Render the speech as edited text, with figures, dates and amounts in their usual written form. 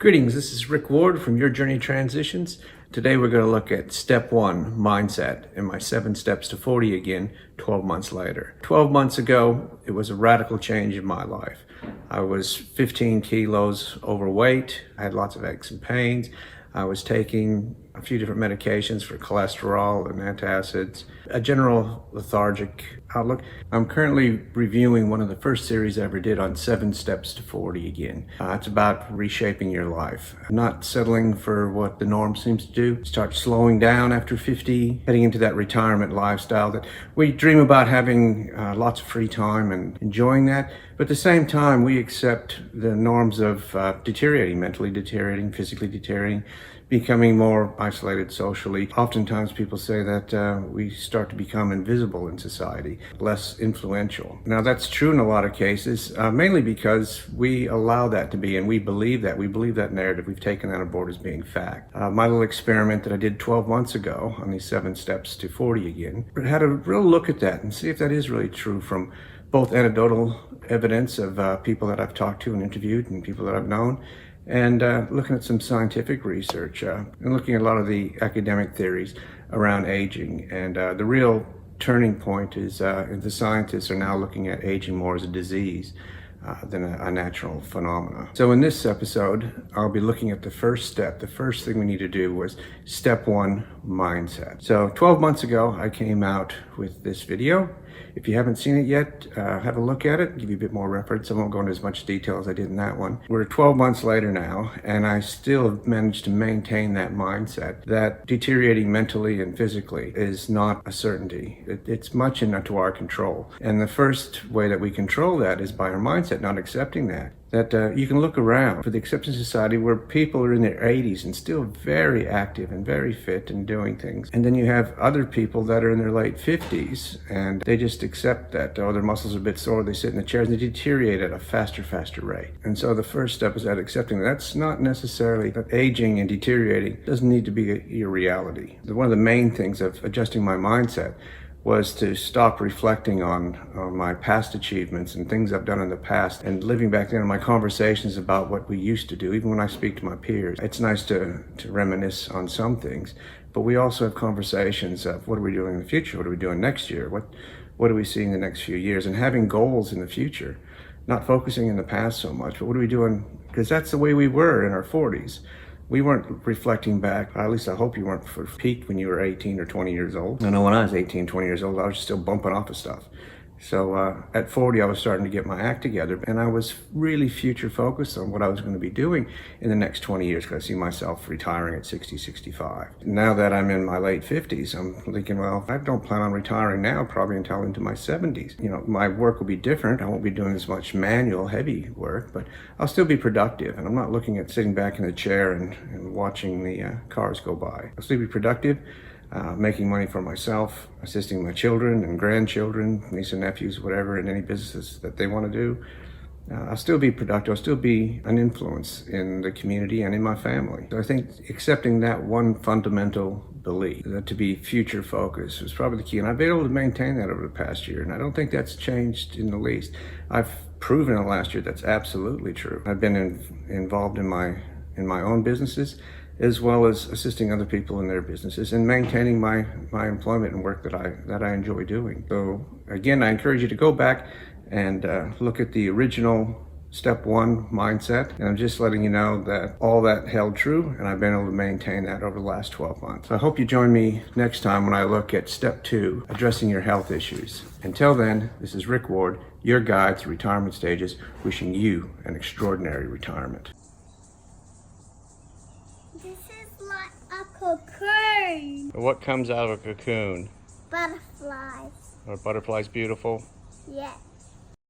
Greetings, this is Rick Ward from Your Journey Transitions. Today we're going to look at step 1, mindset, and my 7 steps to 40 again, 12 months later. 12 months ago, it was a radical change in my life. I was 15 kilos overweight, I had lots of aches and pains. I was taking a few different medications for cholesterol and antacids, a general lethargic outlook. I'm currently reviewing one of the first series I ever did on 7 steps to 40 again. It's about reshaping your life, not settling for what the norm seems to do. Start slowing down after 50, heading into that retirement lifestyle that we dream about, having lots of free time and enjoying that. But at the same time, we accept the norms of deteriorating, mentally deteriorating, physically deteriorating, becoming more isolated socially. Oftentimes people say that we start to become invisible in society, less influential. Now that's true in a lot of cases, mainly because we allow that to be, and we believe that. We believe that narrative. We've taken that on board as being fact. My little experiment that I did 12 months ago on these 7 steps to 40 again, had a real look at that and see if that is really true from both anecdotal evidence of people that I've talked to and interviewed and people that I've known, and looking at some scientific research and looking at a lot of the academic theories around aging. And the real turning point is the scientists are now looking at aging more as a disease than a natural phenomena. So in this episode, I'll be looking at the first step. The first thing we need to do was step 1, mindset. So 12 months ago, I came out with this video. If you haven't seen it yet, have a look at it, give you a bit more reference. I won't go into as much detail as I did in that one. We're 12 months later now, and I still have managed to maintain that mindset that deteriorating mentally and physically is not a certainty. It's much into our control. And the first way that we control that is by our mindset, not accepting that. That you can look around for the acceptance society where people are in their 80s and still very active and very fit and doing things. And then you have other people that are in their late 50s and they just accept that, oh, their muscles are a bit sore, they sit in the chairs and they deteriorate at a faster rate. And so the first step is that accepting that's not necessarily that aging and deteriorating doesn't need to be your reality. One of the main things of adjusting my mindset was to stop reflecting on my past achievements and things I've done in the past and living back then in my conversations about what we used to do. Even when I speak to my peers, it's nice to reminisce on some things, but we also have conversations of what are we doing in the future? What are we doing next year? What do we see in the next few years? And having goals in the future, not focusing in the past so much, but what are we doing? Because that's the way we were in our 40s. We weren't reflecting back, at least I hope you weren't, for peaked when you were 18 or 20 years old. I know when I was 18, 20 years old, I was still bumping off of stuff. So at 40, I was starting to get my act together, and I was really future focused on what I was going to be doing in the next 20 years, because I see myself retiring at 60, 65. Now that I'm in my late 50s, I'm thinking, well, I don't plan on retiring now, probably until into my 70s. You know, my work will be different. I won't be doing as much manual, heavy work, but I'll still be productive. And I'm not looking at sitting back in the chair and watching the cars go by. I'll still be productive. Making money for myself, assisting my children and grandchildren, nieces and nephews, whatever, in any businesses that they want to do. I'll still be productive. I'll still be an influence in the community and in my family. So I think accepting that one fundamental belief, that to be future focused, was probably the key. And I've been able to maintain that over the past year. And I don't think that's changed in the least. I've proven in the last year that's absolutely true. I've been involved in my own businesses, as well as assisting other people in their businesses and maintaining my employment and work that I enjoy doing. So again, I encourage you to go back and look at the original step 1 mindset. And I'm just letting you know that all that held true, and I've been able to maintain that over the last 12 months. So I hope you join me next time when I look at step 2, addressing your health issues. Until then, this is Rick Ward, your guide through retirement stages, wishing you an extraordinary retirement. This is like a cocoon. What comes out of a cocoon? Butterflies. Are butterflies beautiful? Yes.